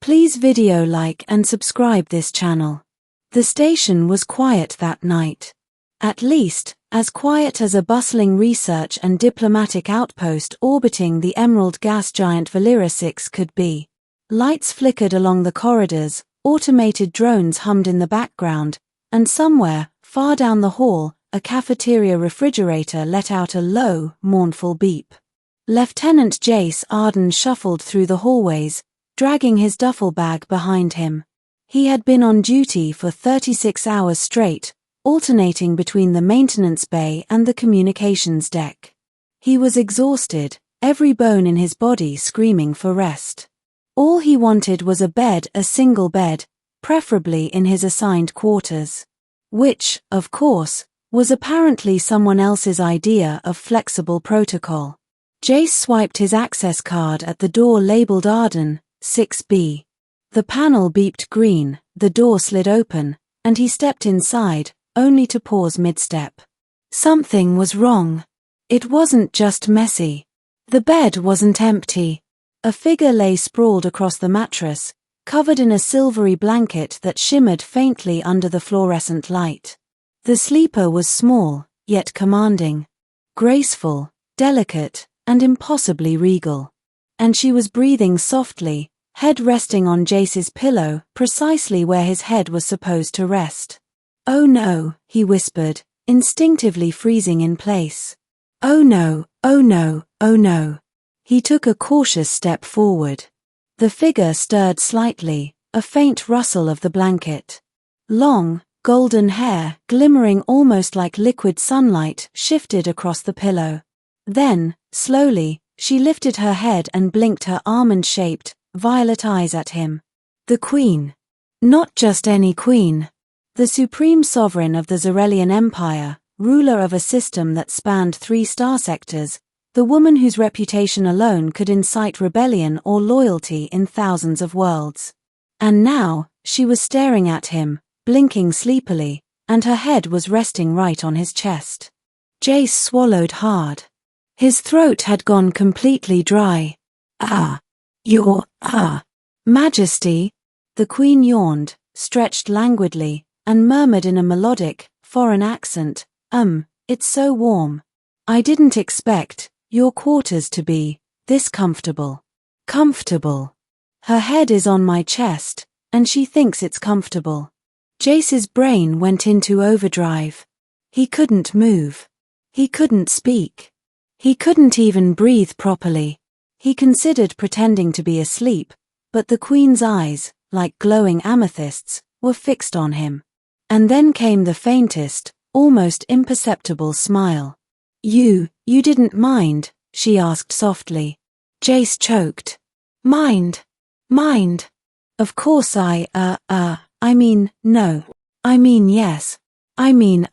Please video like and subscribe this channel. The station was quiet that night. At least, as quiet as a bustling research and diplomatic outpost orbiting the emerald gas giant Valera 6 could be. Lights flickered along the corridors, automated drones hummed in the background, and somewhere, far down the hall, a cafeteria refrigerator let out a low, mournful beep. Lieutenant Jace Arden shuffled through the hallways, dragging his duffel bag behind him. He had been on duty for 36 hours straight, alternating between the maintenance bay and the communications deck. He was exhausted, every bone in his body screaming for rest. All he wanted was a single bed, preferably in his assigned quarters. Which, of course, was apparently someone else's idea of flexible protocol. Jace swiped his access card at the door labeled Arden, 6B. The panel beeped green, the door slid open, and he stepped inside, only to pause mid-step. Something was wrong. It wasn't just messy. The bed wasn't empty. A figure lay sprawled across the mattress, covered in a silvery blanket that shimmered faintly under the fluorescent light. The sleeper was small, yet commanding. Graceful, delicate, and impossibly regal. And she was breathing softly, head resting on Jace's pillow, precisely where his head was supposed to rest. "Oh no," he whispered, instinctively freezing in place. "Oh no, oh no, oh no." He took a cautious step forward. The figure stirred slightly, a faint rustle of the blanket. Long, golden hair, glimmering almost like liquid sunlight, shifted across the pillow. Then, slowly, she lifted her head and blinked her almond-shaped, violet eyes at him. The Queen. Not just any queen. The supreme sovereign of the Zarelian Empire, ruler of a system that spanned 3 star sectors, the woman whose reputation alone could incite rebellion or loyalty in thousands of worlds. And now, she was staring at him, blinking sleepily, and her head was resting right on his chest. Jace swallowed hard. His throat had gone completely dry. Your Majesty." The Queen yawned, stretched languidly, and murmured in a melodic, foreign accent, "It's so warm. I didn't expect your quarters to be this comfortable." Comfortable. Her head is on my chest, and she thinks it's comfortable. Jace's brain went into overdrive. He couldn't move. He couldn't speak. He couldn't even breathe properly. He considered pretending to be asleep, but the Queen's eyes, like glowing amethysts, were fixed on him. And then came the faintest, almost imperceptible smile. You didn't mind?" she asked softly. Jace choked. Mind? Of course I mean, no. I mean yes. I mean,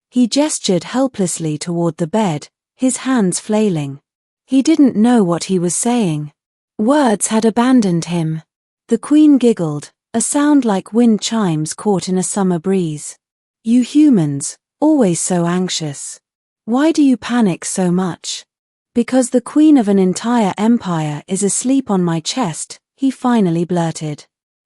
He gestured helplessly toward the bed, his hands flailing. He didn't know what he was saying. Words had abandoned him. The Queen giggled, a sound like wind chimes caught in a summer breeze. "You humans, always so anxious. Why do you panic so much?" "Because the queen of an entire empire is asleep on my chest," he finally blurted.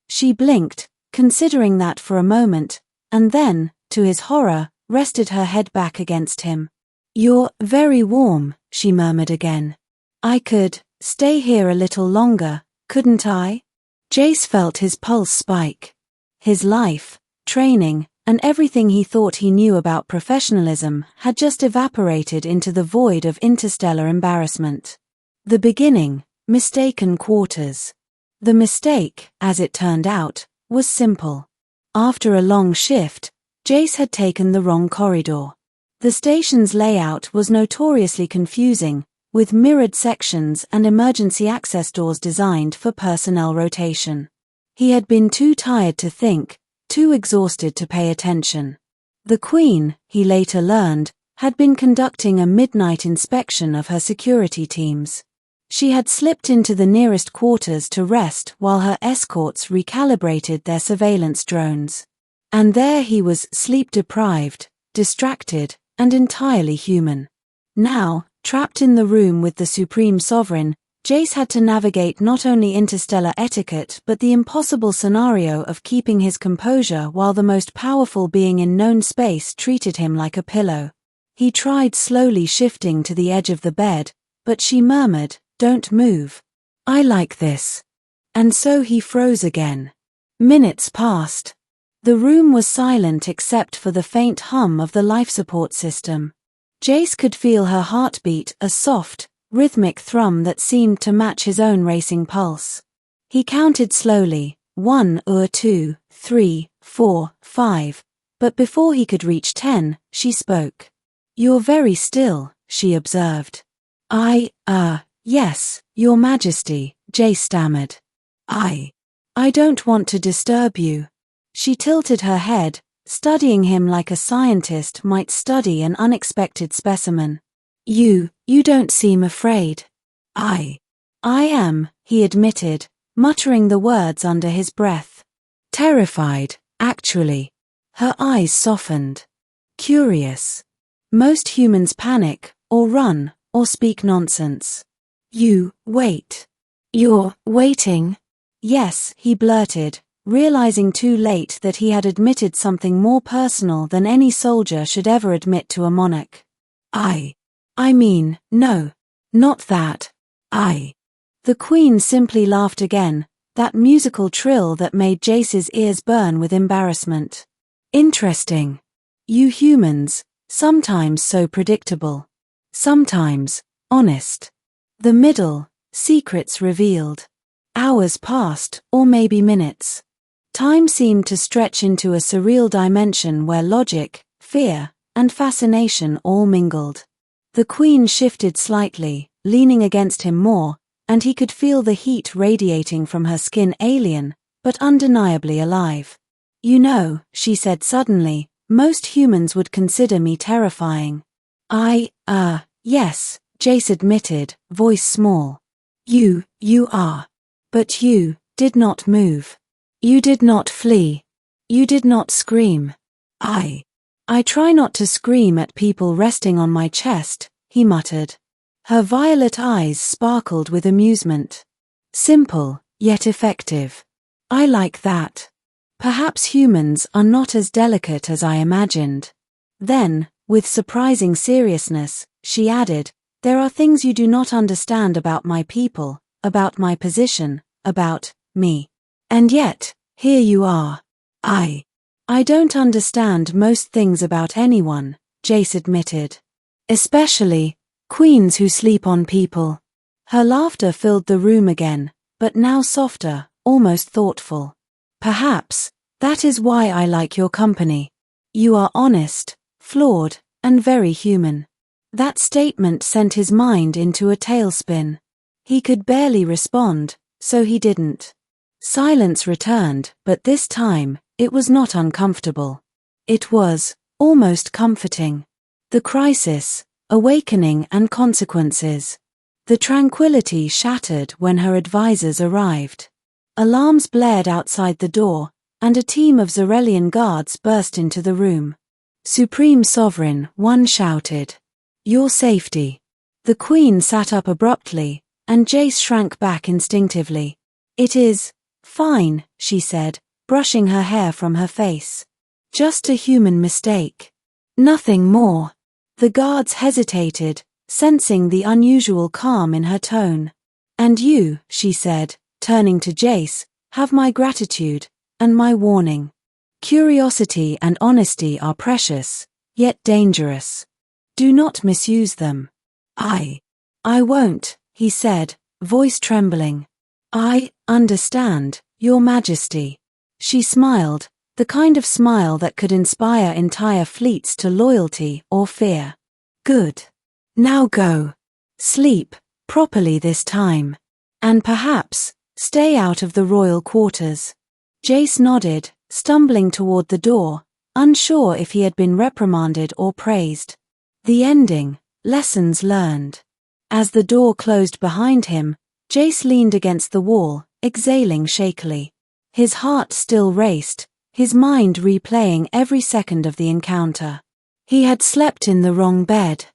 She blinked, considering that for a moment, and then, to his horror, rested her head back against him. "You're very warm," she murmured again. "I could stay here a little longer, couldn't I?" Jace felt his pulse spike. His life, training, and everything he thought he knew about professionalism had just evaporated into the void of interstellar embarrassment. The beginning, mistaken quarters. The mistake, as it turned out, was simple. After a long shift, Jace had taken the wrong corridor. The station's layout was notoriously confusing, with mirrored sections and emergency access doors designed for personnel rotation. He had been too tired to think, too exhausted to pay attention. The Queen, he later learned, had been conducting a midnight inspection of her security teams. She had slipped into the nearest quarters to rest while her escorts recalibrated their surveillance drones. And there he was, sleep-deprived, distracted, and entirely human. Now, trapped in the room with the Supreme Sovereign, Jace had to navigate not only interstellar etiquette but the impossible scenario of keeping his composure while the most powerful being in known space treated him like a pillow. He tried slowly shifting to the edge of the bed, but she murmured, "Don't move. I like this." And so he froze again. Minutes passed. The room was silent except for the faint hum of the life support system. Jace could feel her heartbeat, a soft, rhythmic thrum that seemed to match his own racing pulse. He counted slowly, 1, 2, 3, 4, 5, but before he could reach 10, she spoke. "You're very still," she observed. Yes, Your Majesty," Jace stammered. I don't want to disturb you." She tilted her head, studying him like a scientist might study an unexpected specimen. You don't seem afraid." I am," he admitted, muttering the words under his breath. "Terrified, actually." Her eyes softened. "Curious. Most humans panic, or run, or speak nonsense. You wait. You're waiting?" "Yes," he blurted, realizing too late that he had admitted something more personal than any soldier should ever admit to a monarch. I mean, no. Not that. The Queen simply laughed again, that musical trill that made Jace's ears burn with embarrassment. "Interesting. You humans, sometimes so predictable. Sometimes, honest. The middle, secrets revealed." Hours passed, or maybe minutes. Time seemed to stretch into a surreal dimension where logic, fear, and fascination all mingled. The Queen shifted slightly, leaning against him more, and he could feel the heat radiating from her skin, alien, but undeniably alive. "You know," she said suddenly, "most humans would consider me terrifying." Yes," Jace admitted, voice small. You are. But you did not move. You did not flee. You did not scream." I try not to scream at people resting on my chest," he muttered. Her violet eyes sparkled with amusement. "Simple, yet effective. I like that. Perhaps humans are not as delicate as I imagined." Then, with surprising seriousness, she added, "There are things you do not understand about my people, about my position, about me. And yet, here you are." I don't understand most things about anyone," Jace admitted. "Especially queens who sleep on people." Her laughter filled the room again, but now softer, almost thoughtful. "Perhaps that is why I like your company. You are honest, flawed, and very human." That statement sent his mind into a tailspin. He could barely respond, so he didn't. Silence returned, but this time, it was not uncomfortable. It was almost comforting. The crisis, awakening and consequences. The tranquility shattered when her advisors arrived. Alarms blared outside the door, and a team of Zarelian guards burst into the room. "Supreme Sovereign," one shouted. "Your safety." The Queen sat up abruptly, and Jace shrank back instinctively. "It is fine," she said, brushing her hair from her face. "Just a human mistake. Nothing more." The guards hesitated, sensing the unusual calm in her tone. "And you," she said, turning to Jace, "have my gratitude, and my warning. Curiosity and honesty are precious, yet dangerous. Do not misuse them." I won't," he said, voice trembling. "I understand, Your Majesty." She smiled, the kind of smile that could inspire entire fleets to loyalty or fear. "Good. Now go. Sleep, properly this time. And perhaps, stay out of the royal quarters." Jace nodded, stumbling toward the door, unsure if he had been reprimanded or praised. The ending, lessons learned. As the door closed behind him, Jace leaned against the wall, exhaling shakily. His heart still raced, his mind replaying every second of the encounter. He had slept in the wrong bed.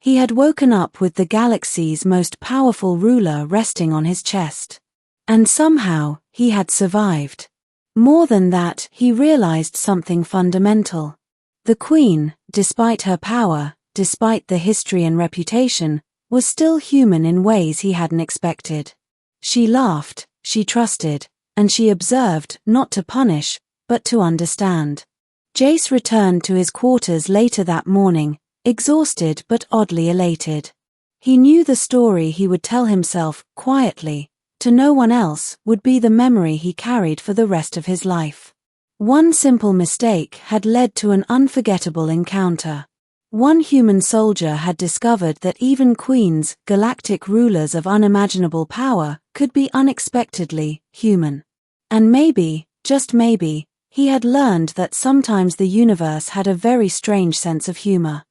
He had woken up with the galaxy's most powerful ruler resting on his chest. And somehow, he had survived. More than that, he realized something fundamental. The Queen, despite her power, despite the history and reputation, was still human in ways he hadn't expected. She laughed, she trusted, and she observed, not to punish, but to understand. Jace returned to his quarters later that morning, exhausted but oddly elated. He knew the story he would tell himself, quietly, to no one else, would be the memory he carried for the rest of his life. One simple mistake had led to an unforgettable encounter. One human soldier had discovered that even queens, galactic rulers of unimaginable power, could be unexpectedly human. And maybe, just maybe, he had learned that sometimes the universe had a very strange sense of humor.